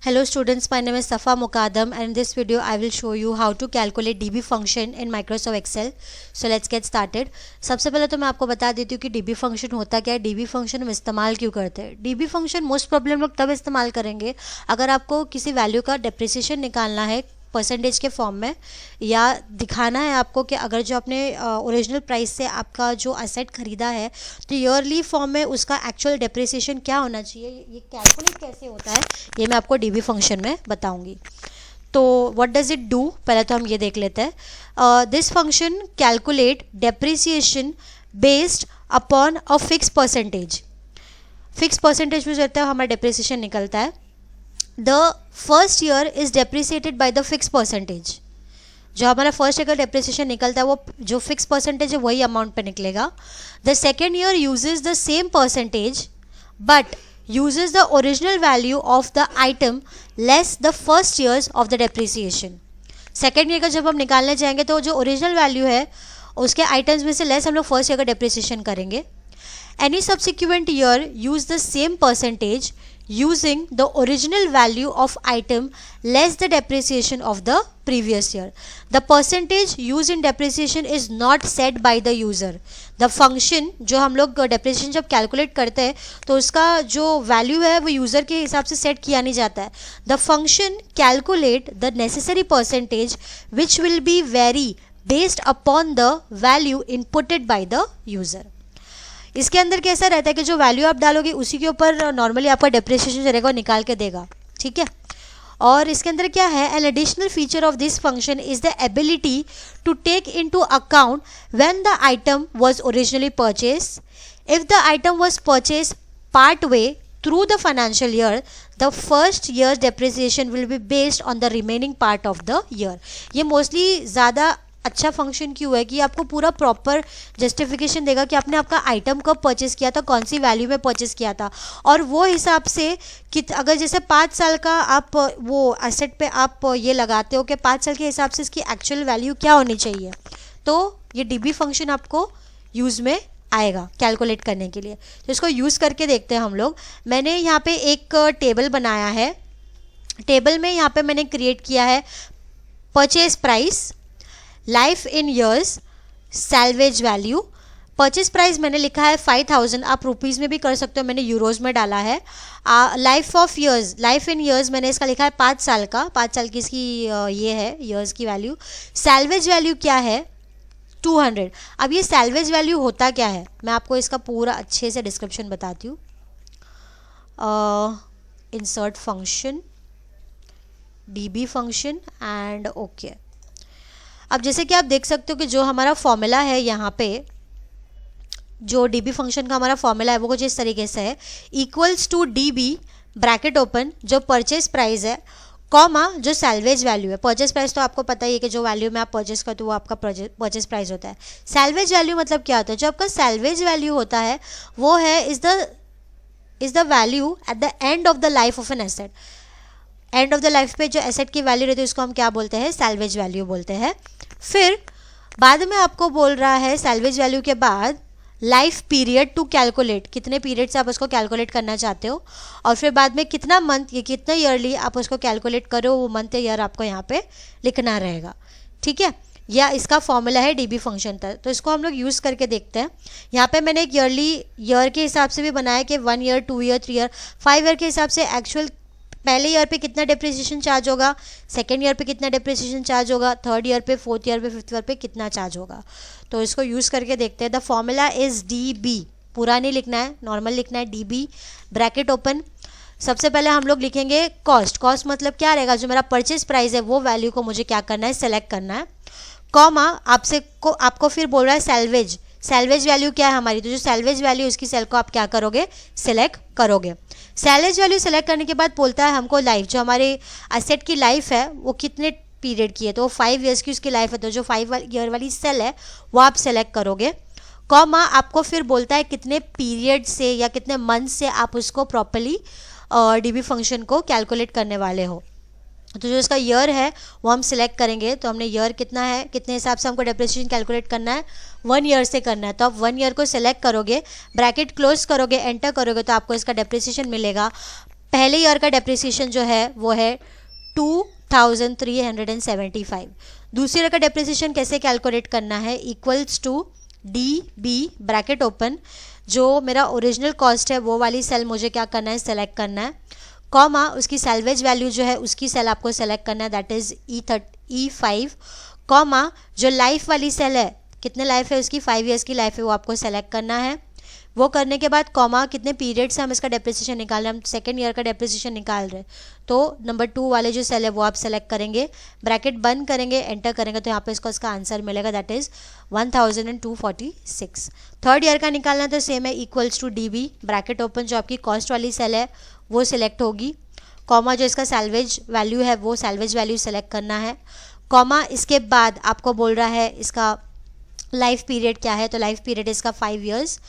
Hello students, my name is Safa Mukadam and in this video I will show you how to calculate DB function in Microsoft Excel. So let's get started. सबसे पहले तो मैं आपको बता देती हूँ कि DB फंक्शन होता क्या है, DB फंक्शन हम इस्तेमाल क्यों करते हैं. DB फंक्शन मोस्ट प्रॉब्लम लोग तब इस्तेमाल करेंगे अगर आपको किसी वैल्यू का डेप्रिसिएशन निकालना है परसेंटेज के फॉर्म में, या दिखाना है आपको कि अगर जो आपने ओरिजिनल प्राइस से आपका जो असेट ख़रीदा है तो ईयरली फॉर्म में उसका एक्चुअल डेप्रिसिएशन क्या होना चाहिए, ये कैलकुलेट कैसे होता है, ये मैं आपको डीबी फंक्शन में बताऊंगी. तो व्हाट डज़ इट डू, पहले तो हम ये देख लेते हैं. This function calculate depreciation based upon a fix percentage. Fix percentage में जो रहता है हमारा डेप्रिसिएशन निकलता है. The first year is depreciated by the fix percentage. जो हमारा फर्स्ट ईयर का डेप्रिसिएशन निकलता है वो जो फिक्स परसेंटेज है वही अमाउंट पे निकलेगा. The second year uses the same percentage but uses the original value of the item less the first years of the depreciation. Second year का जब हम निकालने जाएंगे तो जो ओरिजिनल वैल्यू है उसके आइटम्स में से लेस हम लोग फर्स्ट ईयर का डेप्रिसिएशन करेंगे. Any subsequent year use the same percentage using the original value of item less the depreciation of the previous year. The percentage used in depreciation is not set by the user. The function जो हम लोग depreciation जब calculate करते हैं तो उसका जो value है वो user के हिसाब से set किया नहीं जाता है. The function calculate the necessary percentage which will be vary based upon the value inputted by the user. इसके अंदर कैसा रहता है कि जो वैल्यू आप डालोगे उसी के ऊपर नॉर्मली आपका डेप्रिसिएशन जो रहेगा वो निकाल के देगा. ठीक है. और इसके अंदर क्या है, an additional feature of this function is the ability to take into account when the item was originally purchase. If the item was purchase part way through the financial year, the first year depreciation will be based on the remaining part of the year. ये mostly ज़्यादा अच्छा function क्यों है कि आपको पूरा proper justification देगा कि आपने आपका आइटम कब परचेस किया था, कौन सी वैल्यू में परचेस किया था, और वो हिसाब से कि अगर जैसे 5 साल का आप वो एसेट पे आप ये लगाते हो कि 5 साल के हिसाब से इसकी एक्चुअल वैल्यू क्या होनी चाहिए, तो ये डीबी फंक्शन आपको यूज़ में आएगा कैलकुलेट करने के लिए. तो इसको यूज़ करके देखते हैं हम लोग. मैंने यहाँ पे एक टेबल बनाया है. टेबल में यहाँ पे मैंने क्रिएट किया है purchase price, life in years, salvage value. Purchase price मैंने लिखा है 5000, आप रुपीज़ में भी कर सकते हो, मैंने यूरोज़ में डाला है. Life of years, life in years मैंने इसका लिखा है 5 साल का, 5 साल की इसकी ये है ईयर्स की वैल्यू. सैल्वेज वैल्यू क्या है 200. अब ये सैल्वेज वैल्यू होता क्या है मैं आपको इसका पूरा अच्छे से डिस्क्रिप्शन बताती हूँ. Insert function, dB function and okay. अब जैसे कि आप देख सकते हो कि जो हमारा फॉर्मूला है यहाँ पे, जो डीबी फंक्शन का हमारा फॉर्मूला है वो कुछ इस तरीके से है. Equals to DB bracket open जो परचेज प्राइस है, कॉमा जो सैल्वेज वैल्यू है. परचेज प्राइस तो आपको पता ही है कि जो वैल्यू में आप परचेज करते हो वो आपका परचेज प्राइस होता है. सैल्वेज वैल्यू मतलब क्या होता है, जो आपका सैल्वेज वैल्यू होता है वो है is the value at the end of the life of an asset. End of the life पे जो एसेट की वैल्यू रहती है उसको हम क्या बोलते हैं, सैल्वेज वैल्यू बोलते हैं. फिर बाद में आपको बोल रहा है सैल्वेज वैल्यू के बाद लाइफ पीरियड टू कैलकुलेट, कितने पीरियड से आप उसको कैलकुलेट करना चाहते हो, और फिर बाद में कितना मंथ या कितना ईयरली आप उसको कैलकुलेट करो, वो मंथ या ईयर आपको यहाँ पे लिखना रहेगा. ठीक है. या इसका फॉर्मूला है डीबी फंक्शन तक. तो इसको हम लोग यूज़ करके देखते हैं. यहाँ पे मैंने एक ईयर के हिसाब से भी बनाया कि 1 ईयर, 2 ईयर, 3 ईयर, 5 ईयर के हिसाब से एक्चुअल पहले ईयर पे कितना डेप्रिसिएशन चार्ज होगा, सेकेंड ईयर पे कितना डेप्रिसिएशन चार्ज होगा, थर्ड ईयर पे, फोर्थ ईयर पे, फिफ्थ ईयर पे कितना चार्ज होगा. तो इसको यूज़ करके देखते हैं. द फॉर्मूला इज़ DB, पूरा नहीं लिखना है, नॉर्मल लिखना है. DB bracket open. सबसे पहले हम लोग लिखेंगे कॉस्ट. कॉस्ट मतलब क्या रहेगा, जो मेरा परचेज प्राइस है वो वैल्यू को मुझे क्या करना है, सेलेक्ट करना है. कॉमा आपको फिर बोल रहा है सैल्वेज. सैल्वेज वैल्यू क्या है हमारी, तो जो सैल्वेज वैल्यू उसकी सेल को आप क्या करोगे, सिलेक्ट करोगे. सैल्वेज वैल्यू सेलेक्ट करने के बाद बोलता है हमको लाइफ, जो हमारे एसेट की लाइफ है वो कितने पीरियड की है, तो 5 ईयर्स की उसकी लाइफ है, तो जो 5 ईयर वाली सेल है वो आप सेलेक्ट करोगे. कॉमा आपको फिर बोलता है कितने पीरियड से या कितने मंथ से आप उसको प्रॉपरली डीबी फंक्शन को कैलकुलेट करने वाले हो. तो जो इसका ईयर है वो हम सिलेक्ट करेंगे. तो हमने ईयर कितना है, कितने हिसाब से हमको डेप्रिसिएशन कैलकुलेट करना है, 1 ईयर से करना है. तो आप 1 ईयर को सिलेक्ट करोगे, ब्रैकेट क्लोज करोगे, एंटर करोगे तो आपको इसका डेप्रिसिएशन मिलेगा पहले ईयर का डेप्रिसिएशन जो है वो है 2375। दूसरे ईयर का डेप्रिसिएशन कैसे कैलकुलेट करना है, equals to D B bracket open, जो मेरा ओरिजिनल कॉस्ट है वो वाली सेल मुझे क्या करना है, सेलेक्ट करना है, कॉमा उसकी सैल्वेज वैल्यू जो है उसकी सेल आपको सेलेक्ट करना है, दैट इज E5, कॉमा जो लाइफ वाली सेल है, कितने लाइफ है उसकी, 5 ईयर्स की लाइफ है, वो आपको सेलेक्ट करना है। वो करने के बाद कॉमा कितने पीरियड से हम इसका डेप्रिसिएशन निकाल रहे हैं, हम सेकेंड ईयर का डेप्रिसिएशन निकाल रहे हैं, तो नंबर 2 वाले जो सेल है वो आप सेलेक्ट करेंगे, ब्रैकेट बंद करेंगे, एंटर करेंगे, तो यहाँ पे इसको इसका आंसर मिलेगा, दैट इज 1246। थर्ड ईयर का निकालना तो सेम है, equals to D B bracket open, जो आपकी कॉस्ट वाली सेल है वो सिलेक्ट होगी, कॉमा जो इसका सैल्वेज वैल्यू है वो सैल्वेज वैल्यू सेलेक्ट करना है, कॉमा इसके बाद आपको बोल रहा है इसका लाइफ पीरियड क्या है, तो लाइफ पीरियड इसका 5 ईयर्स,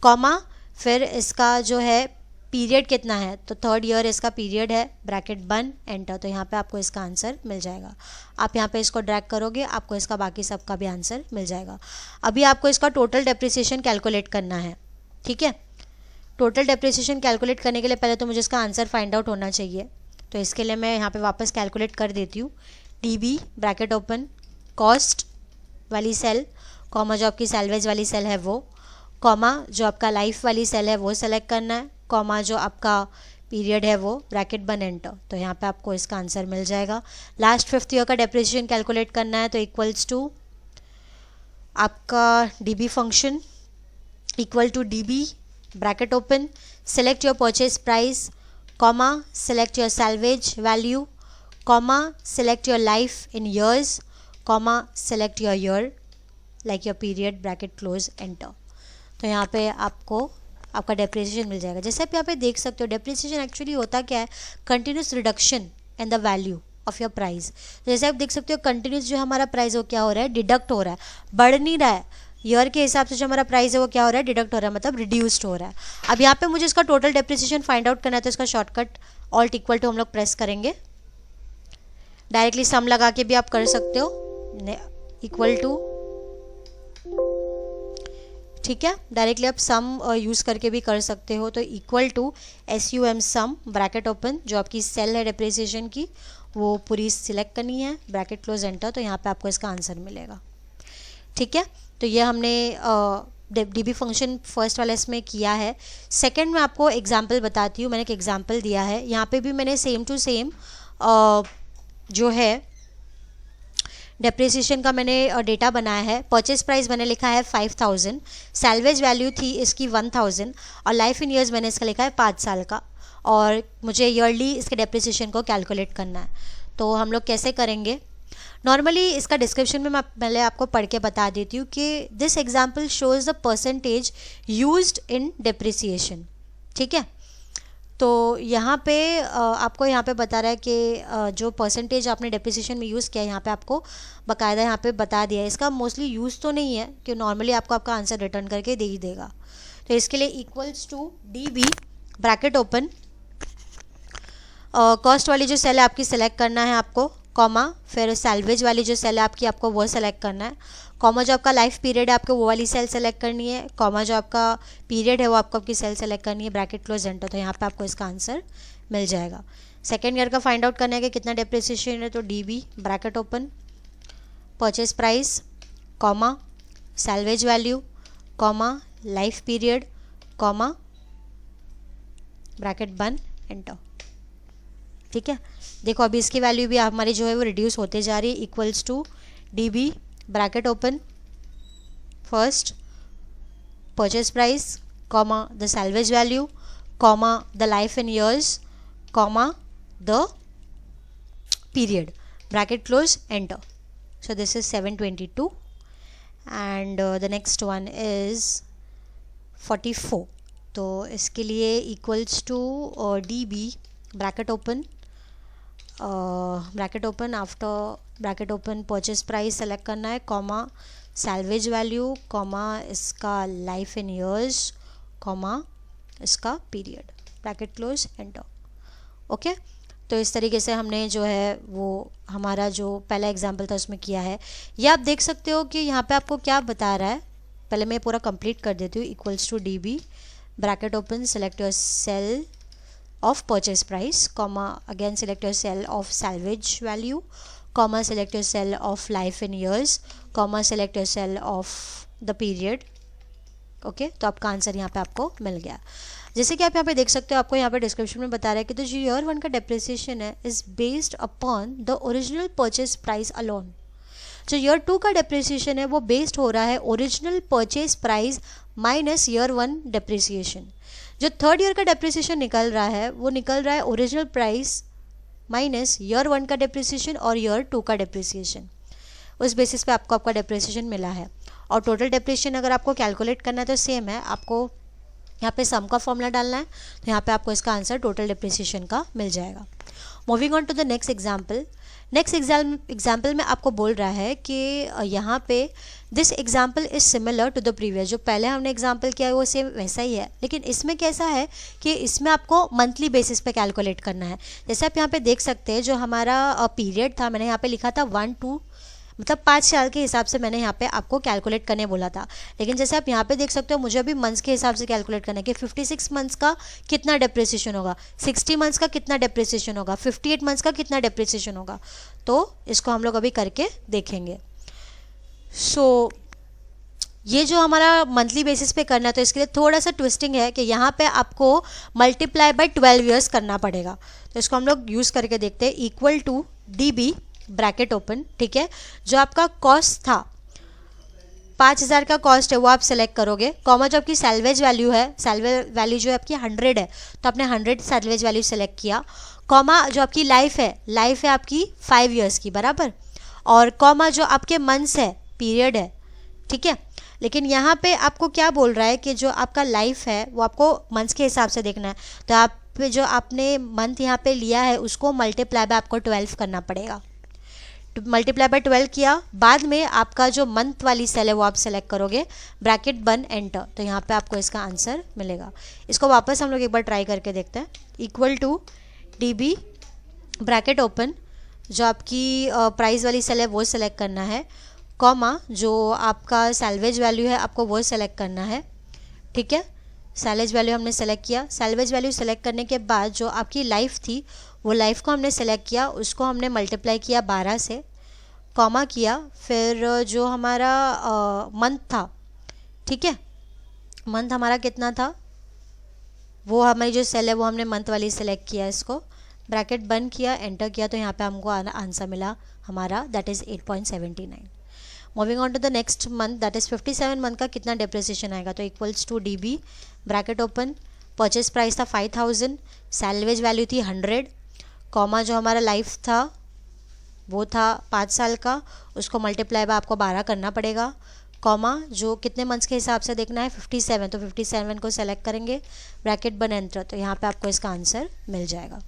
कॉमा फिर इसका जो है पीरियड कितना है, तो थर्ड ईयर इसका पीरियड है, ब्रैकेट बंद, एंटर, तो यहाँ पे आपको इसका आंसर मिल जाएगा। आप यहाँ पे इसको ड्रैग करोगे, आपको इसका बाकी सब का भी आंसर मिल जाएगा। अभी आपको इसका टोटल डेप्रिसिएशन कैलकुलेट करना है, ठीक है। टोटल डेप्रिसिएशन कैलकुलेट करने के लिए पहले तो मुझे इसका आंसर फाइंड आउट होना चाहिए, तो इसके लिए मैं यहाँ पे वापस कैलकुलेट कर देती हूँ। D B bracket open, cost वाली सेल, कॉमा जो आपकी सैल्वेज वाली सेल है वो, कॉमा जो आपका लाइफ वाली सेल है वो सेलेक्ट करना है, कॉमा जो आपका पीरियड है वो, ब्रैकेट बन, एंटर, तो यहाँ पे आपको इसका आंसर मिल जाएगा। लास्ट 5th ईयर का डेप्रिसिएशन कैलकुलेट करना है, तो इक्वल्स टू आपका DB function equal to DB bracket open, select your purchase price, comma select your salvage value, comma select your life in years, comma select your year like your period, bracket close, enter, तो यहाँ पे आपको आपका depreciation मिल जाएगा। जैसे आप यहाँ पे देख सकते हो, डेप्रिसिएशन एक्चुअली होता क्या है, continuous reduction in the value of your price. जैसे आप देख सकते हो कंटिन्यूस जो हमारा प्राइस वो क्या हो रहा है, डिडक्ट हो रहा है, बढ़ नहीं रहा है, ईयर के हिसाब से जो हमारा प्राइस है वो क्या हो रहा है, डिडक्ट हो रहा है, मतलब रिड्यूस्ड हो रहा है। अब यहाँ पे मुझे इसका टोटल डेप्रिसिएशन फाइंड आउट करना है, तो इसका शॉर्टकट ऑल्ट इक्वल टू हम लोग प्रेस करेंगे, डायरेक्टली सम लगा के भी आप कर सकते हो, इक्वल टू, ठीक है, डायरेक्टली आप सम यूज़ करके भी कर सकते हो, तो equal to SUM sum bracket open, जो आपकी सेल है डेप्रिसिएशन की वो पूरी सिलेक्ट करनी है, ब्रैकेट क्लोज, एंटर, तो यहाँ पे आपको इसका आंसर मिलेगा, ठीक है। तो ये हमने डीबी फंक्शन फर्स्ट वाले इसमें किया है। सेकंड में आपको एग्जांपल बताती हूँ, मैंने एक एग्जांपल दिया है, यहाँ पे भी मैंने सेम टू सेम जो है डेप्रिसिएशन का मैंने डेटा बनाया है। परचेज प्राइस मैंने लिखा है 5000, सैल्वेज वैल्यू थी इसकी 1000, और लाइफ इन ईयर्स मैंने इसका लिखा है 5 साल का, और मुझे ईयरली इसके डेप्रिसिएशन को कैलकुलेट करना है। तो हम लोग कैसे करेंगे, नॉर्मली इसका डिस्क्रिप्शन में मैं पहले आपको पढ़ के बता देती हूँ कि this example shows the percentage used in depreciation, ठीक है। तो यहाँ पे आपको यहाँ पे बता रहा है कि जो परसेंटेज आपने डेप्रिसिएशन में यूज़ किया है, यहाँ पे आपको बाकायदा यहाँ पे बता दिया है। इसका मोस्टली यूज़ तो नहीं है कि नॉर्मली आपको आपका आंसर रिटर्न करके दे ही देगा। तो इसके लिए equals to D B bracket open, cost वाली जो सेल है आपकी सेलेक्ट करना है आपको, कॉमा फिर सैल्वेज वाली जो सेल है आपकी आपको वो सेलेक्ट करना है, कॉमा जो आपका लाइफ पीरियड है आपको वो वाली सेल सेलेक्ट करनी है, कॉमा जो आपका पीरियड है वो आपको आपकी सेल सेलेक्ट करनी है, ब्रैकेट क्लोज, एंटर, तो यहाँ पे आपको इसका आंसर मिल जाएगा। सेकेंड ईयर का फाइंड आउट करना है कि कितना डेप्रिसिएशन है, तो D B bracket open, purchase price, comma salvage value, comma life period, comma bracket बंद, एंटर, ठीक है। देखो अभी इसकी वैल्यू भी हमारी जो है वो रिड्यूस होते जा रही है, equals to D B bracket open, first purchase price, comma the salvage value, comma the life in years, comma the period, bracket close, enter. So this is 722 and the next one is 44. तो इसके लिए equals to DB bracket open after bracket open purchase price select करना है, comma salvage value, comma इसका life in years, comma इसका period, bracket close, enter. Okay तो इस तरीके से हमने जो है वो हमारा जो पहला एग्जाम्पल था उसमें किया है। ये आप देख सकते हो कि यहाँ पे आपको क्या बता रहा है, पहले मैं पूरा कंप्लीट कर देती हूँ। Equals to D B bracket open, select your cell of purchase price, comma, again select your cell of salvage value, comma, select your cell of life in years, comma, select your cell of the period. Okay तो आपका answer यहाँ पे आपको मिल गया. जैसे कि आप यहाँ पे देख सकते हो, आपको यहाँ पे डिस्क्रिप्शन में बता रहा है कि तो जो ईयर 1 का डेप्रिसिएशन है is based upon the original purchase price alone. जो ईयर 2 का डेप्रिसिएशन है वो बेस्ड हो रहा है original purchase price minus year 1 depreciation. जो थर्ड ईयर का डेप्रिसिएशन निकल रहा है वो निकल रहा है ओरिजिनल प्राइस माइनस ईयर 1 का डेप्रिसिएशन और ईयर 2 का डेप्रिसिएशन. उस बेसिस पे आपको आपका डेप्रिसिएशन मिला है. और टोटल डेप्रिसिएशन अगर आपको कैलकुलेट करना है तो सेम है, आपको यहाँ पे सम का फॉर्मूला डालना है, तो यहाँ पे आपको इसका आंसर टोटल डेप्रिसिएशन का मिल जाएगा. Moving on to the next example. Next example में आपको बोल रहा है कि यहाँ पे this example is similar to the previous. जो पहले हमने एग्जाम्पल किया है वो सेम वैसा ही है, लेकिन इसमें कैसा है कि इसमें आपको मंथली बेसिस पे कैलकुलेट करना है. जैसे आप यहाँ पे देख सकते हैं, जो हमारा पीरियड था, मैंने यहाँ पे लिखा था 1-2, मतलब 5 साल के हिसाब से मैंने यहाँ पे आपको कैलकुलेट करने बोला था. लेकिन जैसे आप यहाँ पे देख सकते हो, मुझे अभी मंथ्स के हिसाब से कैलकुलेट करना है कि 56 मंथ्स का कितना डेप्रिसिएशन होगा, 60 मंथ्स का कितना डेप्रिसिएशन होगा, 58 मंथ्स का कितना डेप्रिसिएशन होगा. तो इसको हम लोग अभी करके देखेंगे. सो ये जो हमारा मंथली बेसिस पे करना है, तो इसके लिए थोड़ा सा ट्विस्टिंग है कि यहाँ पे आपको मल्टीप्लाई बाय 12 ईयर्स करना पड़ेगा. तो इसको हम लोग यूज़ करके देखते हैं. Equal to DB bracket open, ठीक है. जो आपका कॉस्ट था 5000 का कॉस्ट है वो आप सेलेक्ट करोगे, कॉमा जो आपकी सैलवेज वैल्यू है, सैलवेज वैल्यू जो है आपकी 100 है, तो आपने 100 सैलवेज वैल्यू सेलेक्ट किया, कॉमा जो आपकी लाइफ है आपकी 5 ईयर्स की बराबर, और कॉमा जो आपके मंथ्स है, पीरियड है, ठीक है. लेकिन यहाँ पे आपको क्या बोल रहा है कि जो आपका लाइफ है वो आपको मंथ्स के हिसाब से देखना है. तो आप जो आपने मंथ यहाँ पे लिया है उसको मल्टीप्लाई बाय आपको 12 करना पड़ेगा. मल्टीप्लाई बाय 12 किया, बाद में आपका जो मंथ वाली सेल है वो आप सेलेक्ट करोगे, ब्रैकेट बन एंटर. तो यहाँ पे आपको इसका आंसर मिलेगा. इसको वापस हम लोग एक बार ट्राई करके देखते हैं. Equal to DB bracket open, जो आपकी प्राइस वाली सेल है वो सेलेक्ट करना है, कॉमा जो आपका सैलवेज वैल्यू है आपको वो सेलेक्ट करना है, ठीक है. सैलवेज वैल्यू हमने सेलेक्ट किया. सैलवेज वैल्यू सेलेक्ट करने के बाद जो आपकी लाइफ थी वो लाइफ को हमने सेलेक्ट किया, उसको हमने मल्टीप्लाई किया 12 से, कॉमा किया, फिर जो हमारा मंथ था, ठीक है, मंथ हमारा कितना था, वो हमारी जो सेल है वो हमने मंथ वाली सेलेक्ट किया, इसको ब्रैकेट बंद किया, एंटर किया, तो यहाँ पे हमको आंसर मिला हमारा, that is 8.79. Moving on to the next month, that is 57 month का कितना डेप्रिसिएशन आएगा. तो equals to DB bracket open, purchase price था 5000, सैलवेज वैल्यू थी 100, कॉमा जो हमारा लाइफ था वो था 5 साल का, उसको मल्टीप्लाई बाय आपको 12 करना पड़ेगा, कॉमा जो कितने मंथ्स के हिसाब से देखना है 57, तो 57 को सेलेक्ट करेंगे, ब्रैकेट बन एंटर. तो यहाँ पे आपको इसका आंसर मिल जाएगा.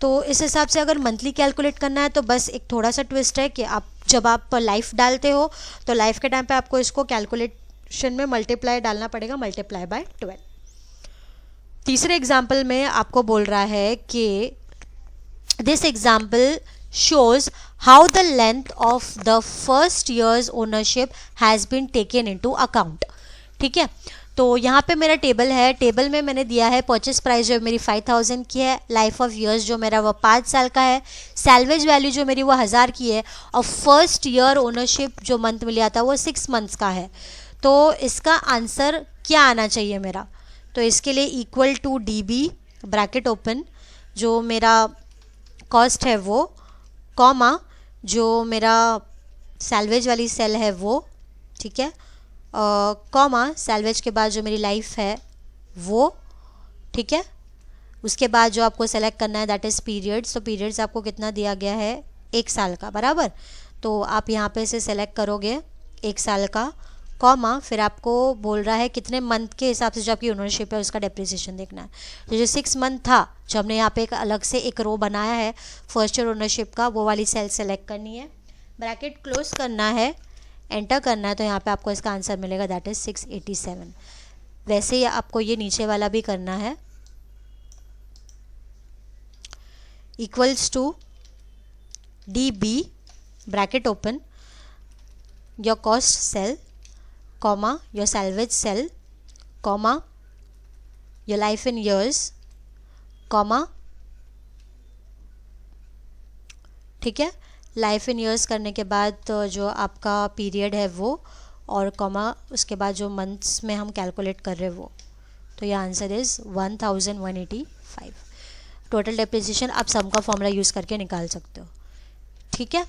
तो इस हिसाब से अगर मंथली कैलकुलेट करना है तो बस एक थोड़ा सा ट्विस्ट है कि आप जब आप लाइफ डालते हो तो लाइफ के टाइम पे आपको इसको कैलकुलेशन में मल्टीप्लाई डालना पड़ेगा, मल्टीप्लाई बाय 12. तीसरे एग्जाम्पल में आपको बोल रहा है कि this example shows how the length of the first year's ownership has been taken into account. ठीक है, तो यहाँ पे मेरा टेबल है, टेबल में मैंने दिया है परचेस प्राइस जो मेरी 5000 की है, लाइफ ऑफ ईयर्स जो मेरा वो 5 साल का है, सैलवेज वैल्यू जो मेरी वो 1000 की है, और फर्स्ट ईयर ओनरशिप जो मंथ में लिया था वो 6 मंथ्स का है. तो इसका आंसर क्या आना चाहिए मेरा. तो इसके लिए equal to DB bracket open, जो मेरा कॉस्ट है वो, कॉमा जो मेरा सैलवेज वाली सेल है वो, ठीक है, कॉमा सैलवेज के बाद जो मेरी लाइफ है वो, ठीक है. उसके बाद जो आपको सेलेक्ट करना है दैट इज़ पीरियड्स. तो पीरियड्स आपको कितना दिया गया है 1 साल का बराबर, तो आप यहाँ पे से सेलेक्ट करोगे 1 साल का, कॉमा फिर आपको बोल रहा है कितने मंथ के हिसाब से जो आपकी ओनरशिप है उसका डेप्रिसिएशन देखना है. तो जो 6 मंथ था, जो हमने यहाँ पे एक अलग से एक रो बनाया है फर्स्ट ईयर ओनरशिप का, वो वाली सेल सेलेक्ट करनी है, ब्रैकेट क्लोज करना है, एंटर करना है. तो यहाँ पे आपको इसका आंसर मिलेगा दैट इज़ 687. वैसे ही आपको ये नीचे वाला भी करना है. Equals to DB bracket open, your cost cell, comma your salvage cell, comma your life in years, comma, ठीक है, लाइफ इन ईयर्स करने के बाद तो जो आपका पीरियड है वो, और कॉमा उसके बाद जो मंथ्स में हम कैलकुलेट कर रहे हैं वो। तो यह आंसर इज़ 1185। टोटल डेप्रिसिएशन आप सम का फॉर्मूला यूज़ करके निकाल सकते हो, ठीक है।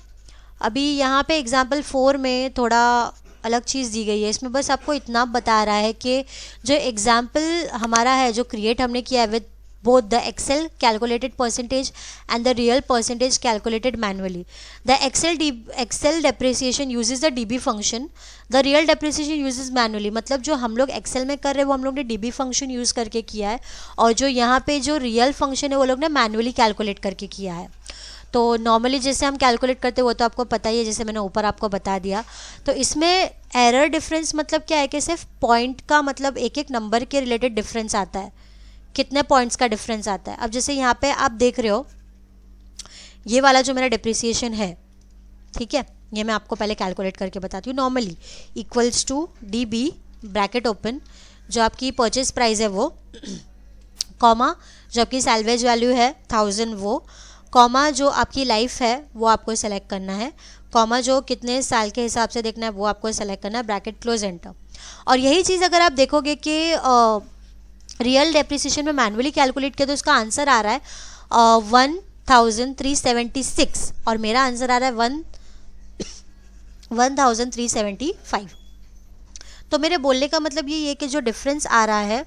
अभी यहाँ पे एग्जाम्पल 4 में थोड़ा अलग चीज़ दी गई है, इसमें बस आपको इतना बता रहा है कि जो एग्जाम्पल हमारा है जो क्रिएट हमने किया है with both the Excel calculated percentage and the real percentage calculated manually. The Excel depreciation uses the DB function, the real depreciation uses manually. मतलब जो हम लोग Excel में कर रहे हैं वो हम लोग ने DB function यूज़ करके किया है, और जो यहाँ पे जो रियल फंक्शन है वो लोग ने मैनुअली कैलकुलेट करके किया है। तो नॉर्मली जैसे हम कैलकुलेट करते हैं वो तो आपको पता ही है, जैसे मैंने ऊपर आपको बता दिया। तो इसमें एरर डिफरेंस मतलब क्या है कि सिर्फ पॉइंट का मतलब एक एक नंबर के रिलेटेड डिफरेंस आता है, कितने पॉइंट्स का डिफरेंस आता है। अब जैसे यहाँ पे आप देख रहे हो ये वाला जो मेरा डिप्रिसिएशन है, ठीक है, ये मैं आपको पहले कैलकुलेट करके बताती हूँ। Normally equals to DB bracket open, जो आपकी परचेज प्राइस है वो, कॉमा जो आपकी सैल्वेज वैल्यू है 1000 वो, कॉमा जो आपकी लाइफ है वो आपको सेलेक्ट करना है, कॉमा जो कितने साल के हिसाब से देखना है वो आपको सेलेक्ट करना है, ब्रैकेट क्लोज एंटर। और यही चीज़ अगर आप देखोगे कि रियल डेप्रिसिएशन में मैनुअली कैलकुलेट किया तो उसका आंसर आ रहा है 1376, और मेरा आंसर आ रहा है 1375। तो मेरे बोलने का मतलब ये है कि जो डिफरेंस आ रहा है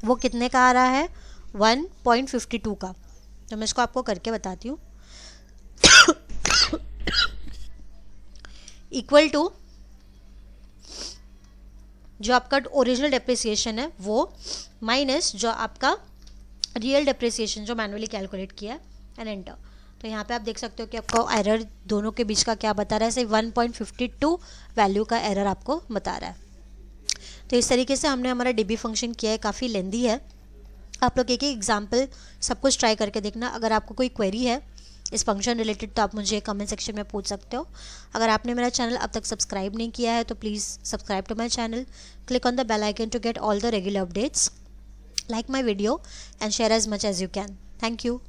वो कितने का आ रहा है, 1.52 का। तो मैं इसको आपको करके बताती हूँ। इक्वल टू जो आपका ओरिजिनल डेप्रिसिएशन है वो माइनस जो आपका रियल डेप्रिसिएशन जो मैनुअली कैलकुलेट किया है, एंड एंटर। तो यहाँ पे आप देख सकते हो कि आपको एरर दोनों के बीच का क्या बता रहा है, सिर्फ 1.52 वैल्यू का एरर आपको बता रहा है। तो इस तरीके से हमने हमारा DB फंक्शन किया है, काफ़ी लेंदी है। आप लोग एक एग्जाम्पल सब कुछ ट्राई करके देखना। अगर आपको कोई क्वेरी है इस फंक्शन रिलेटेड तो आप मुझे कमेंट सेक्शन में पूछ सकते हो। अगर आपने मेरा चैनल अब तक सब्सक्राइब नहीं किया है तो please subscribe to my channel, click on the bell icon to get all the regular updates, like my video and share as much as you can. Thank you.